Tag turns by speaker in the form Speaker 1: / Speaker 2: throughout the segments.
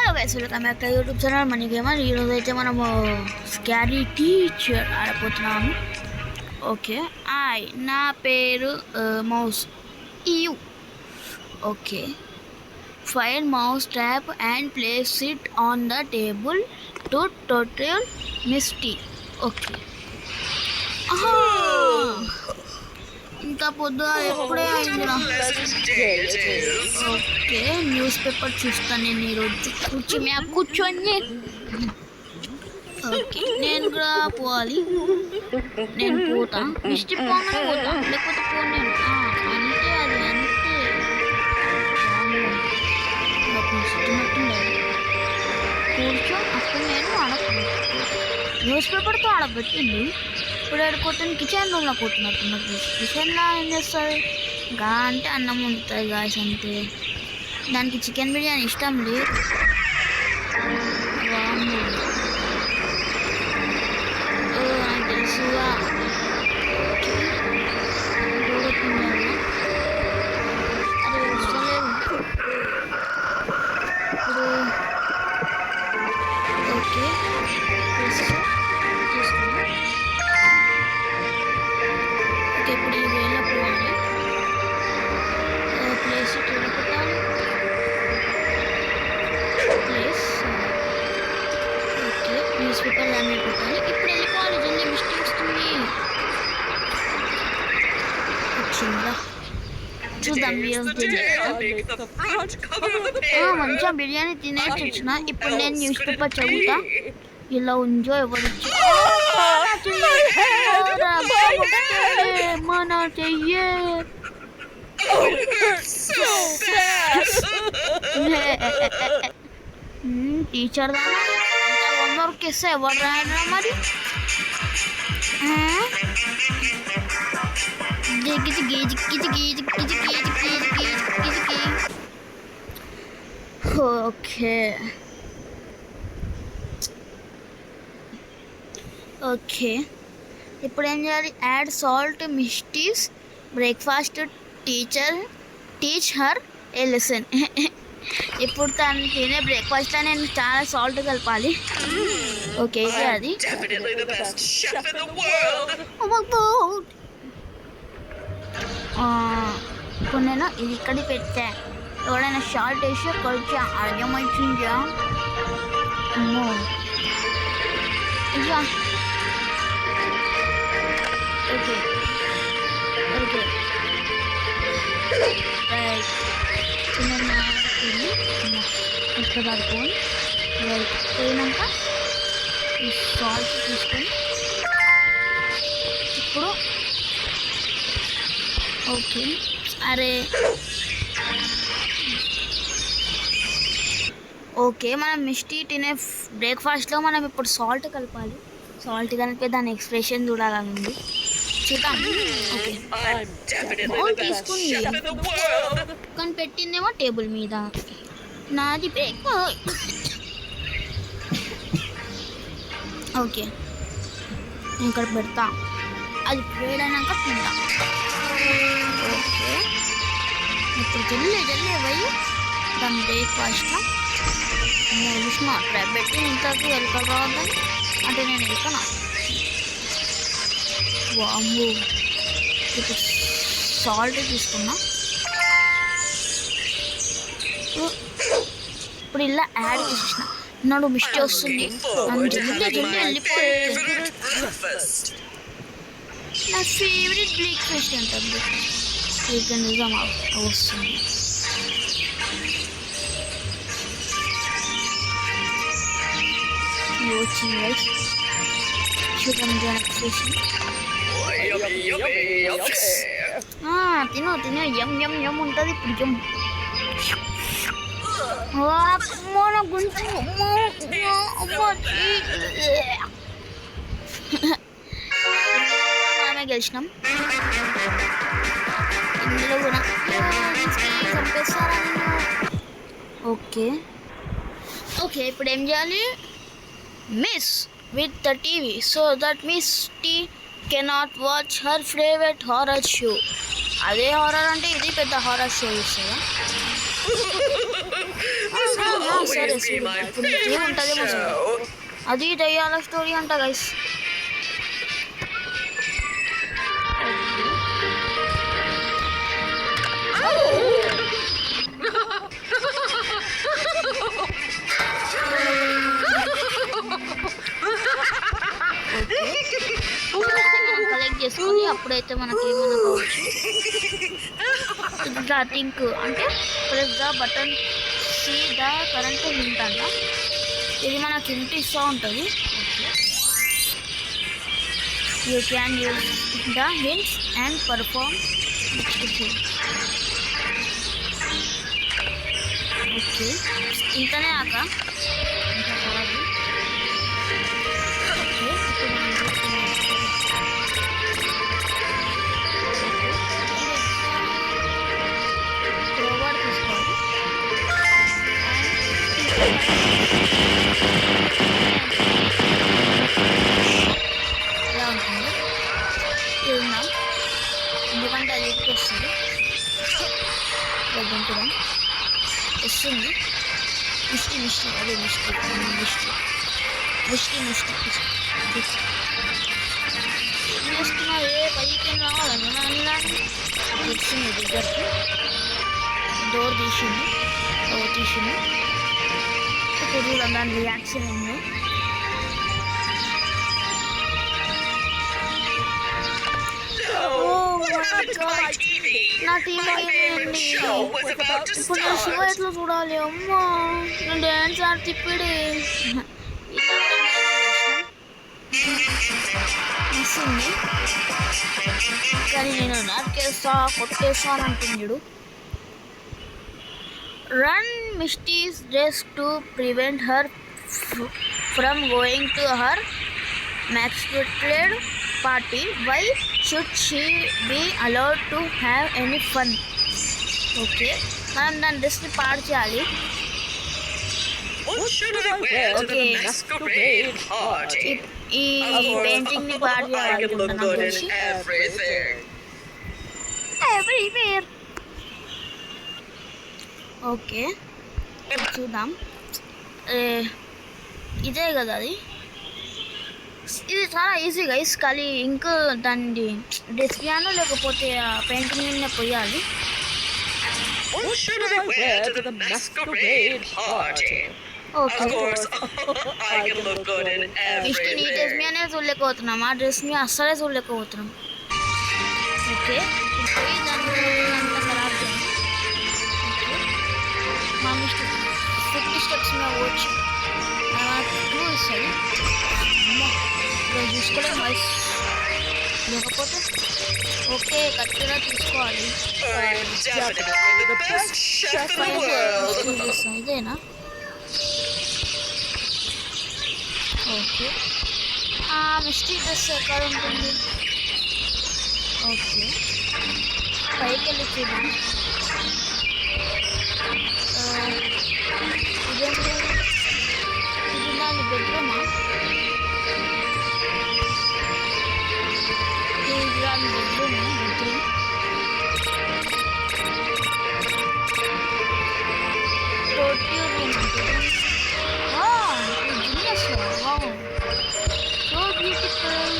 Speaker 1: Hello guys, welcome back to YouTube channel money gamer. ఈరోజు అయితే మనము స్కారీ టీచర్ ఆడపోతున్నాము. ఓకే, నా పేరు mouse you. Okay, find mouse tap and place it on the table to total Misty. Okay, ఇంకా పొద్దు ఎప్పుడే అయిందిరా. Okay, news paper చూస్తాను నేను ఈరోజు కూర్చొని. ఓకే, నేను కూడా పోవాలి. నేను పోతా, మిస్టీ పోగానే పోతా, లేకపోతే పోను. అంతే, అది అంతే. కూర్చో, అప్పుడు నేను న్యూస్ పేపర్తో ఆడబెట్టింది. ఇప్పుడు ఆడుకోవటానికి కిచెన్ రూమ్లో కూర్చున్నట్టున్నట్టు. కిచెన్లో ఏం చేస్తుంది గా అంటే అన్నం ఉంటుంది గాయస్, అంతే. దానికి చికెన్ బిర్యానీ ఇష్టం లేదు. నాకు తెలుసుగా. అరే వస్తలేదు ఇప్పుడు. ఓకే, ఇప్పుడు ఈ వేలో పోవాలి. ప్లేస్ చూడకపోతాను. ప్లేస్ ఓకే, న్యూస్ పేపర్ దాన్ని పెట్టాలి. ఇప్పుడు వెళ్ళిపోవాలి, జల్దీ మిస్టీ వస్తుంది. వచ్చిందా చూద్దాం. మంచిగా బిర్యానీ తినేసి వచ్చిన. ఇప్పుడు నేను న్యూస్ పేపర్ చదువుతా. ఇలా ఉంజో ఎవరు మన చెయ్యే. టీచర్ హోంవర్క్ ఇస్తే ఎవరు రాయరా మరి. ఓకే ఓకే, ఇప్పుడు ఏం చేయాలి? Add salt mysteries breakfast teach her ఏ లెసన్. ఇప్పుడు తను తినే బ్రేక్ఫాస్ట్లో నేను చాలా సాల్ట్ కలపాలి. ఓకే, ఇది అది. ఇప్పుడు నేను ఇది ఇక్కడ పెట్టా. ఎవడైనా సాల్ట్ వేసి కొంచెం అర్థమవుతుందా? ఇట్లా ఓకే ఓకే రైట్. ఇక్కడ పడుకోండి. రైట్, పోయినాక ఈ సాల్ట్ తీసుకొని ఇప్పుడు ఓకే. అరే ఓకే, మనం మిస్టీ తినే బ్రేక్ఫాస్ట్లో మనం ఇప్పుడు సాల్ట్ కలపాలి. సాల్ట్ కలిపి దాని ఎక్స్ప్రెషన్ చూడాలని చూద్దాం. ఓకే, తీసుకుంది కానీ పెట్టిందేమో టేబుల్ మీద. నాది బ్రేక్ఫాస్ట్. ఓకే, నేను ఇక్కడ పెడతా. అది వేడైనాక తింటా. ఓకే, ఇప్పుడు జల్లి పోయి దాని బ్రేక్ఫాస్ట్లో చూసిన పెట్టి ఇంతకు ఎలుకలు రావద్దని అంటే నేను వెళ్తాను. వాము, ఇప్పుడు సాల్ట్ తీసుకున్నా. ఇప్పుడు ఇలా యాడ్ చేసిన నాడు మిస్టీ వస్తుంది. జల్దీ వెళ్ళిపోయి నా ఫేవరెట్ బ్రేక్ఫాస్ట్ అంటే నిజమా వస్తుంది. Watching guys, చూడండి ఎక్స్ప్రెషన్. తిను ఎం ఎం ఎం ఉంటుంది. ఇప్పుడు మన గుంటు మనమే గెలిచినాం. ఇందులో కూడా చంపేస్తారా? ఓకే ఓకే, ఇప్పుడు ఏం చేయాలి? Miss with the TV so that Misty cannot watch her favorite horror show. అదే హారర్ అంటే ఇది పెద్ద హారర్ షో చూస్తుందా? సరే ఇప్పుడు నీకు ఏముంటుందేమో చూడు. అది దయ్యాల స్టోరీ అంట గైస్. కలెక్ట్ చేసుకొని అప్పుడైతే మనకి ఏమైనా కావచ్చు. ద థింక్ అంటే press the button see the current hint అంట. ఇది మనకి హింట్ ఇస్తూ ఉంటుంది. You can use the hints and perform. Okay ఇంతనే ఆక ఇంకా కాదు. ఓకే క్రోబార్ తీసుకోవాలి. ఎలా ఉంటుంది చూద్దాం, ఎందుకంటే అది ఎక్కువ వస్తుంది. దింపుదాం. వస్తుంది మిస్టీ అదే మిస్టీ ఏం చేస్తున్నారు? ఏ పైకి రావాలన్నా నాని వచ్చింది దగ్గరికి. డోర్ తీసింది. ఇప్పుడు చూడండి దాని రియాక్షన్ ఏందో. నా టీవీ ఏమైంది? ఇప్పుడు నా షో ఎట్లా చూడాలి? అమ్మా నేను డ్యాన్స్ ఆడితే ఇప్పుడే వస్తుంది. కానీ నేను కొట్టేస్తాను అంటున్నాడు. Run mysteries dress to prevent her from going to her masquerade party. Why should she be allowed to have any fun? Okay, మనం దాని డ్రెస్ని పాడు చేయాలి. ఈ పెయింటింగ్ని పాడు చేయాలి. ఎవ్రీవేర్. ఓకే చూద్దాం. ఇదే కదా అది. ఇది చాలా ఈజీ గైస్. ఖాళీ ఇంక్ దాన్ని డిస్ప్లేను లేకపోతే పెయింటింగ్ మీద పోయాలి. ఓకే ఇష్ట నీ డ్రెస్ మీదనే చూడలేకపోతున్నాం, ఆ డ్రెస్ మీద అస్సలే చూడలేకపోతున్నాం. ఓకే పోయి దాన్ని అంతా ఖరాబ్ చేయండి. ఓకే మా మిస్టేక్ 50 స్టెప్స్ మీద పోవచ్చు. క్లూ ఇస్తుంది చూసుకోవడం వాయిస్ లేకపోతే. ఓకే కత్తిగా తీసుకోవాలి. ఇదేనా? ఓకే మిస్టీ డ్రెస్ ఎక్కడ ఉంటుంది? ఓకే పైకి వెళ్ళి చూద్దాం. ఇదేంటి? ఇది దాని బెడ్రూమా? బెడ్రూమ్ టోటీ రూమ్ ఉంటుంది. Genius so beautiful.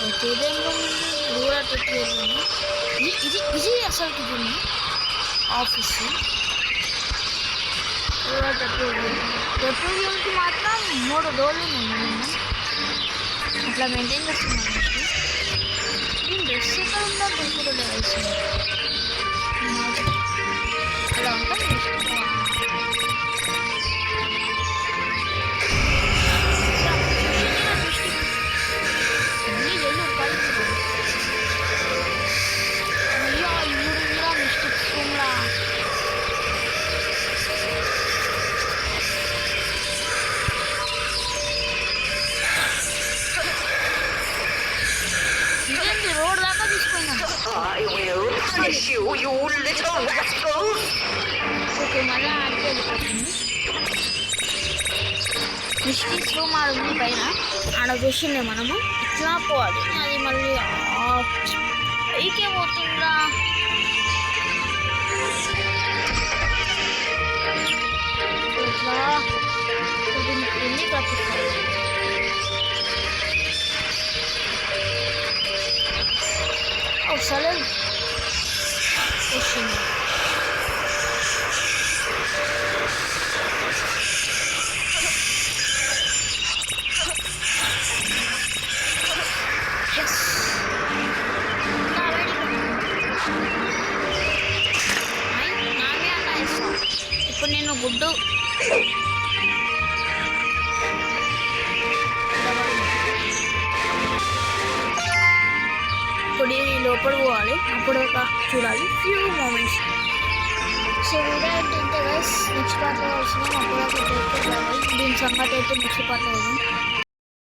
Speaker 1: ఓకే ఇదేంటో రూరల్ టోటీ రూమ్. ఇది అసలు ఇది ఆఫీస్. రూరల్ టోటీ రూమ్కి మాత్రం 3 డోర్లు ఉన్నాయి. అట్లా మెయింటైన్ చేస్తున్నాను. నేను డ్రెస్ ఎక్కడ ఉందో తెలుసుకోలేదు వేసింది. అలా ఉంటుంది. రోడ్ దాకా తీసుకున్నాను. ఓకే మళ్ళీ ఆడికి వెళ్ళిపోతుంది. మిస్టీస్ రూమ్ ఆడుంది పైన. ఆడ చూసిండే మనము ఇట్లా పోవాలి. అది మళ్ళీ పైకే పోతుందా? ఎన్ని కప్పిస్తాయి సరే వచ్చింది ఇప్పుడు నేను గుడ్డు ఇప్పుడు లోపల పోవాలి అప్పుడు చూడాలి ఫ్యూ మూమెంట్స్ సో వీడియో అయితే ఇంతే గైస్ నెక్స్ట్ పార్ట్లో వస్తున్నాం అప్పుడు దీని సంగతి అయితే నెక్స్ట్ పార్ట్లో వస్తాం